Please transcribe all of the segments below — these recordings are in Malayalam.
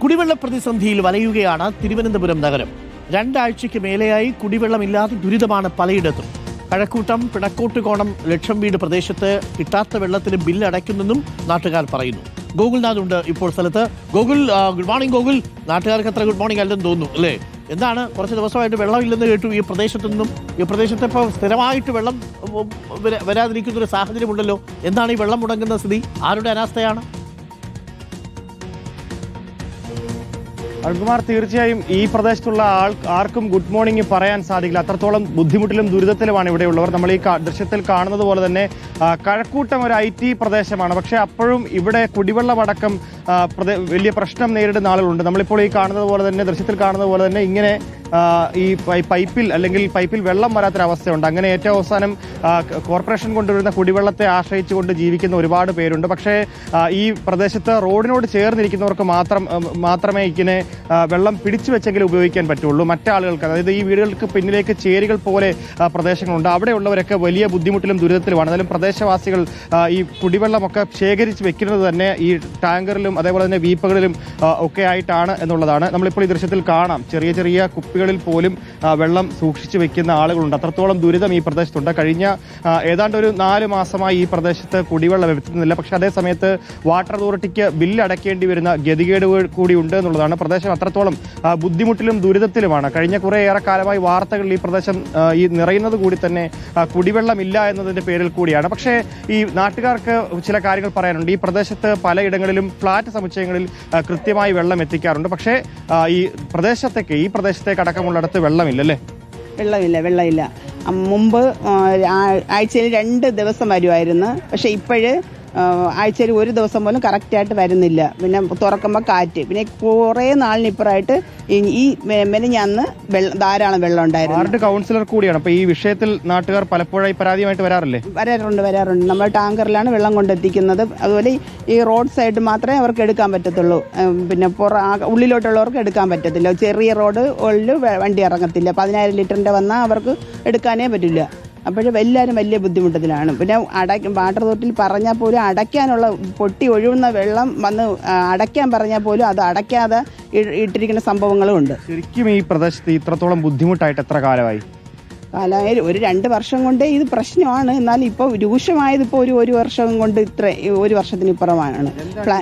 കുടിവെള്ള പ്രതിസന്ധിയിൽ വലയുകയാണ് തിരുവനന്തപുരം നഗരം. രണ്ടാഴ്ചയ്ക്ക് മേലെയായി കുടിവെള്ളമില്ലാതെ ദുരിതമാണ് പലയിടത്തും. കഴക്കൂട്ടം, പിണക്കോട്ടുകോണം, ലക്ഷം വീട് പ്രദേശത്ത് കിട്ടാത്ത വെള്ളത്തിന് ബില്ല് അടയ്ക്കുന്നെന്നും നാട്ടുകാർ പറയുന്നു. ഗോകുൽനാഥ് ഉണ്ട് ഇപ്പോൾ സ്ഥലത്ത്. Gokul, good morning. ഗോകുൽ, നാട്ടുകാർക്ക് അത്ര ഗുഡ് മോർണിംഗ് അല്ലെന്ന് തോന്നുന്നു അല്ലേ? എന്താണ്, കുറച്ച് ദിവസമായിട്ട് വെള്ളമില്ലെന്ന് കേട്ടു ഈ പ്രദേശത്തൊന്നും. ഈ പ്രദേശത്ത് ഇപ്പോൾ സ്ഥിരമായിട്ട് വെള്ളം വരാതിരിക്കുന്നൊരു സാഹചര്യമുണ്ടല്ലോ. എന്താണ് ഈ വെള്ളം മുടങ്ങുന്ന സ്ഥിതി? ആരുടെ അനാസ്ഥയാണ്? അരുൺകുമാർ, തീർച്ചയായും ഈ പ്രദേശത്തുള്ള ആർക്കും ഗുഡ് മോർണിംഗ് പറയാൻ സാധിക്കില്ല. അത്രത്തോളം ബുദ്ധിമുട്ടിലും ദുരിതത്തിലുമാണ് ഇവിടെയുള്ളവർ. നമ്മൾ ഈ ദൃശ്യത്തിൽ കാണുന്നത് പോലെ തന്നെ കഴക്കൂട്ടം ഒരു IT പ്രദേശമാണ്. പക്ഷേ അപ്പോഴും ഇവിടെ കുടിവെള്ളമടക്കം വലിയ പ്രശ്നം നേരിടുന്ന ആളുകളുണ്ട്. നമ്മളിപ്പോൾ ഈ കാണുന്നത് പോലെ തന്നെ, ദൃശ്യത്തിൽ കാണുന്നത് പോലെ തന്നെ ഇങ്ങനെ ഈ പൈപ്പിൽ വെള്ളം വരാത്തൊരവസ്ഥയുണ്ട്. അങ്ങനെ ഏറ്റവും അവസാനം കോർപ്പറേഷൻ കൊണ്ടുവരുന്ന കുടിവെള്ളത്തെ ആശ്രയിച്ചുകൊണ്ട് ജീവിക്കുന്ന ഒരുപാട് പേരുണ്ട്. പക്ഷേ ഈ പ്രദേശത്ത് റോഡിനോട് ചേർന്നിരിക്കുന്നവർക്ക് മാത്രമേ ഇങ്ങനെ വെള്ളം പിടിച്ചു വെച്ചെങ്കിൽ ഉപയോഗിക്കാൻ പറ്റുള്ളൂ. മറ്റാളുകൾക്ക്, അതായത് ഈ വീടുകൾക്ക് പിന്നിലേക്ക് ചേരികൾ പോലെ പ്രദേശങ്ങളുണ്ട്. അവിടെയുള്ളവരൊക്കെ വലിയ ബുദ്ധിമുട്ടിലും ദുരിതത്തിലുമാണ്. അതിലും പ്രദേശവാസികൾ ഈ കുടിവെള്ളമൊക്കെ ശേഖരിച്ച് വെക്കുന്നത് തന്നെ ഈ ടാങ്കറിലും അതേപോലെ തന്നെ വീപ്പകളിലും ഒക്കെ ആയിട്ടാണ് എന്നുള്ളതാണ്. നമ്മളിപ്പോൾ ഈ ദൃശ്യത്തിൽ കാണാം, ചെറിയ ചെറിയ കുപ്പികളിൽ പോലും വെള്ളം സൂക്ഷിച്ചു വെക്കുന്ന ആളുകളുണ്ട്. അത്രത്തോളം ദുരിതം ഈ പ്രദേശത്തുണ്ട്. കഴിഞ്ഞ ഏതാണ്ട് ഒരു 4 മാസമായി ഈ പ്രദേശത്ത് കുടിവെള്ളം എത്തുന്നില്ല. പക്ഷേ അതേ സമയത്ത് വാട്ടർ അതോറിറ്റിക്ക് ബില്ല് അടയ്ക്കേണ്ടി വരുന്ന ഗതികേട് കൂടി ഉണ്ട് എന്നുള്ളതാണ്. പ്രദേശം അത്രത്തോളം ബുദ്ധിമുട്ടിലും ദുരിതത്തിലുമാണ്. കഴിഞ്ഞ കുറേയേറെ കാലമായി വാർത്തകളിൽ ഈ പ്രദേശം ഈ നിറയുന്നത് കൂടി തന്നെ കുടിവെള്ളമില്ല എന്നതിന്റെ പേരിൽ കൂടിയാണ്. പക്ഷേ ഈ നാട്ടുകാർക്ക് ചില കാര്യങ്ങൾ പറയാനുണ്ട്. ഈ പ്രദേശത്ത് പലയിടങ്ങളിലും ഫ്ളാറ്റ് സമുച്ചയങ്ങളിൽ കൃത്യമായി വെള്ളം എത്തിക്കാറുണ്ട്. പക്ഷേ ഈ പ്രദേശത്തേക്ക് അടക്കമുള്ളിടത്ത് വെള്ളമില്ലല്ലേ? വെള്ളമില്ല. മുമ്പ് ആഴ്ചയിൽ 2 ദിവസം വരുമായിരുന്നു. പക്ഷെ ഇപ്പോഴ് ആഴ്ചയിൽ 1 ദിവസം പോലും കറക്റ്റായിട്ട് വരുന്നില്ല. പിന്നെ തുറക്കുമ്പോൾ കാറ്റ്. പിന്നെ കുറേ നാളിനിപ്പുറമായിട്ട് ഈ മെനഞ്ഞന്ന് ധാരാളം വെള്ളം ഉണ്ടായിരുന്നു. വാർഡ് കൗൺസിലർ കൂടിയാണ്. അപ്പോൾ ഈ വിഷയത്തിൽ നാട്ടുകാർ പലപ്പോഴായി പരാതിയുമായിട്ട് വരാറുണ്ട്. നമ്മൾ ടാങ്കറിലാണ് വെള്ളം കൊണ്ടെത്തിക്കുന്നത്. അതുപോലെ ഈ റോഡ് സൈഡ് മാത്രമേ അവർക്ക് എടുക്കാൻ പറ്റത്തുള്ളൂ. പിന്നെ ഉള്ളിലോട്ടുള്ളവർക്ക് എടുക്കാൻ പറ്റത്തില്ല. ചെറിയ റോഡിൽ വണ്ടി ഇറങ്ങത്തില്ല. 10,000 ലിറ്ററിൻ്റെ വന്നാൽ അവർക്ക് എടുക്കാനേ പറ്റില്ല. അപ്പോഴും എല്ലാവരും വലിയ ബുദ്ധിമുട്ടത്തിലാണ്. പിന്നെ വാട്ടർ അതോറിറ്റിയിൽ പറഞ്ഞാൽ പോലും അടയ്ക്കാനുള്ള പൊട്ടി ഒഴുകുന്ന വെള്ളം വന്ന് അടയ്ക്കാൻ പറഞ്ഞാൽ പോലും അത് അടയ്ക്കാതെ ഇട്ടിരിക്കുന്ന സംഭവങ്ങളും ഉണ്ട്. ശരിക്കും ഈ പ്രദേശത്ത് ഇത്രത്തോളം ബുദ്ധിമുട്ടായിട്ട് എത്ര കാലമായി? ഒരു 2 വർഷം കൊണ്ടേ ഇത് പ്രശ്നമാണ്. എന്നാൽ ഇപ്പോൾ രൂക്ഷമായത് ഇപ്പോൾ ഒരു വർഷം കൊണ്ട് ഒരു വർഷത്തിന് ഇപ്പുറമാണ്.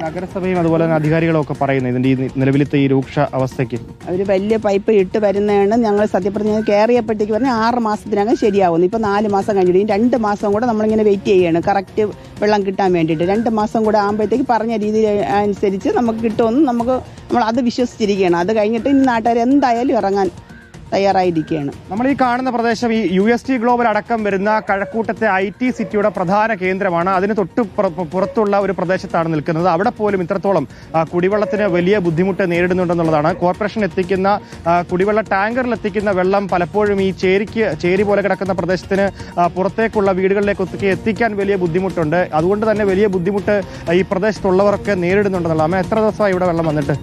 നഗരസഭയും അതുപോലെ തന്നെ അധികാരികളും ഒക്കെ പറയുന്നത് ഇതിന്റെ ഈ നിലവിലത്തെ ഈ രൂക്ഷ അവസ്ഥയ്ക്ക് അവർ വലിയ പൈപ്പ് ഇട്ട് വരുന്നതാണ്. ഞങ്ങൾ സത്യപ്രതിജ്ഞ കയറിയപ്പോഴത്തേക്ക് പറഞ്ഞാൽ 6 മാസത്തിനകം ശരിയാവുന്നു. ഇപ്പോൾ 4 മാസം കഴിഞ്ഞിട്ട് ഈ 2 മാസം കൂടെ നമ്മളിങ്ങനെ വെയിറ്റ് ചെയ്യാണ് കറക്റ്റ് വെള്ളം കിട്ടാൻ വേണ്ടിയിട്ട്. 2 മാസം കൂടെ ആകുമ്പോഴത്തേക്ക് പറഞ്ഞ രീതി അനുസരിച്ച് നമുക്ക് കിട്ടുമെന്ന് നമ്മൾ അത് വിശ്വസിച്ചിരിക്കുകയാണ്. അത് കഴിഞ്ഞിട്ട് ഇനി നാട്ടുകാർ എന്തായാലും ഇറങ്ങാൻ തയ്യാറായിരിക്കുകയാണ്. നമ്മൾ ഈ കാണുന്ന പ്രദേശം ഈ UST ഗ്ലോബൽ അടക്കം വരുന്ന കഴക്കൂട്ടത്തെ IT സിറ്റിയുടെ പ്രധാന കേന്ദ്രമാണ്. അതിന് തൊട്ട് പുറത്തുള്ള ഒരു പ്രദേശത്താണ് നിൽക്കുന്നത്. അവിടെ പോലും ഇത്രത്തോളം കുടിവെള്ളത്തിന് വലിയ ബുദ്ധിമുട്ട് നേരിടുന്നുണ്ടെന്നുള്ളതാണ്. കോർപ്പറേഷൻ എത്തിക്കുന്ന കുടിവെള്ള ടാങ്കറിൽ എത്തിക്കുന്ന വെള്ളം പലപ്പോഴും ഈ ചേരി പോലെ കിടക്കുന്ന പ്രദേശത്തിന് പുറത്തേക്കുള്ള വീടുകളിലേക്ക് എത്തിക്കാൻ വലിയ ബുദ്ധിമുട്ടുണ്ട്. അതുകൊണ്ട് തന്നെ വലിയ ബുദ്ധിമുട്ട് ഈ പ്രദേശത്തുള്ളവർക്ക് നേരിടുന്നുണ്ടെന്നുള്ളതാണ്. എത്ര ദിവസമായി ഇവിടെ വെള്ളം വന്നിട്ട്?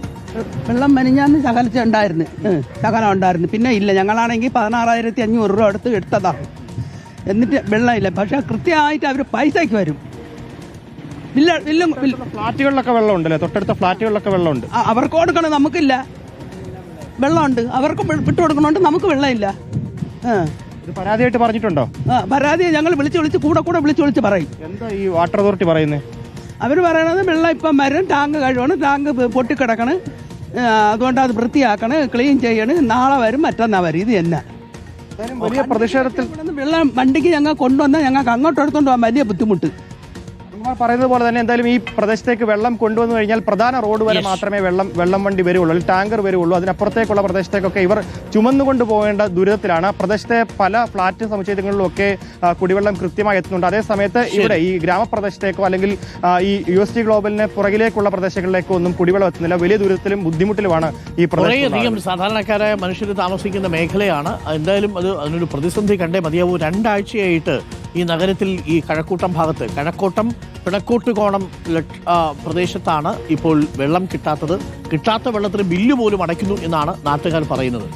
വെള്ളം മെനിഞ്ഞാന്ന് ശകലം ഉണ്ടായിരുന്നു. പിന്നെ ഇല്ല. ഞങ്ങളാണെങ്കിൽ 16,500 രൂപ അടുത്ത് എടുത്തതാണ്. എന്നിട്ട് വെള്ളമില്ല. പക്ഷെ കൃത്യമായിട്ട് അവർ പൈസയ്ക്ക് വരും. ഫ്ലാറ്റുകളിലൊക്കെ വെള്ളം ഉണ്ടല്ലേ? തൊട്ടടുത്ത ഫ്ലാറ്റുകളിലൊക്കെ വെള്ളമുണ്ട്. അവർക്ക് കൊടുക്കണം, നമുക്കില്ല. വെള്ളമുണ്ട്, അവർക്ക് വിട്ടുകൊടുക്കണോണ്ട് നമുക്ക് വെള്ളമില്ല. പരാതിയായിട്ട് പറഞ്ഞിട്ടുണ്ടോ? പരാതി ഞങ്ങൾ കൂടെ വിളിച്ച് പറയും. എന്താ ഈ വാട്ടർ അതോറിറ്റി പറയുന്നത്? അവർ പറയണത് വെള്ളം ഇപ്പം വരും, ടാങ്ക് കഴുകണം, ടാങ്ക് പൊട്ടിക്കിടക്കണം, അതുകൊണ്ട് അത് വൃത്തിയാക്കണം, ക്ലീൻ ചെയ്യണം, നാളെ വരും, മറ്റന്നാൾ വരും. ഇത് തന്നെ വലിയ പ്രതിഷേധത്തിൽ വെള്ളം വണ്ടിക്ക് ഞങ്ങൾ കൊണ്ടുവന്നാൽ ഞങ്ങൾക്ക് അങ്ങോട്ട് എടുത്തോണ്ട് പോകാൻ വലിയ ബുദ്ധിമുട്ട്. പറയുന്നത് പോലെ തന്നെ എന്തായാലും ഈ പ്രദേശത്തേക്ക് വെള്ളം കൊണ്ടുവന്നു കഴിഞ്ഞാൽ പ്രധാന റോഡ് വരെ മാത്രമേ വെള്ളം വണ്ടി വരുള്ളൂ, ടാങ്കർ വരുള്ളൂ. അതിനപ്പുറത്തേക്കുള്ള പ്രദേശത്തേക്കൊക്കെ ഇവർ ചുമന്നുകൊണ്ട് പോകേണ്ട ദുരിതത്തിലാണ്. പ്രദേശത്തെ പല ഫ്ളാറ്റ് സമുച്ചയങ്ങളിലും ഒക്കെ കുടിവെള്ളം കൃത്യമായി എത്തുന്നുണ്ട്. അതേസമയത്ത് ഇവിടെ ഈ ഗ്രാമപ്രദേശത്തേക്കോ അല്ലെങ്കിൽ ഈ UST ഗ്ലോബലിന് പുറകിലേക്കുള്ള പ്രദേശങ്ങളിലേക്കോ ഒന്നും കുടിവെള്ളം എത്തുന്നില്ല. വലിയ ദുരിതത്തിലും ബുദ്ധിമുട്ടിലുമാണ് ഈ പ്രദേശം. സാധാരണക്കാരായ മനുഷ്യർ താമസിക്കുന്ന മേഖലയാണ്. എന്തായാലും അതിനൊരു പ്രതിസന്ധി കണ്ടേ മതിയാവൂ. 2 ആഴ്ചയായിട്ട് ഈ നഗരത്തിൽ ഈ കഴക്കൂട്ടം ഭാഗത്ത് കഴക്കൂട്ടം പിണക്കോട്ടുകോണം പ്രദേശത്താണ് ഇപ്പോൾ വെള്ളം കിട്ടാത്തത്. കിട്ടാത്ത വെള്ളത്തിന് ബില്ല് പോലും അടയ്ക്കുന്നു എന്നാണ് നാട്ടുകാർ പറയുന്നത്.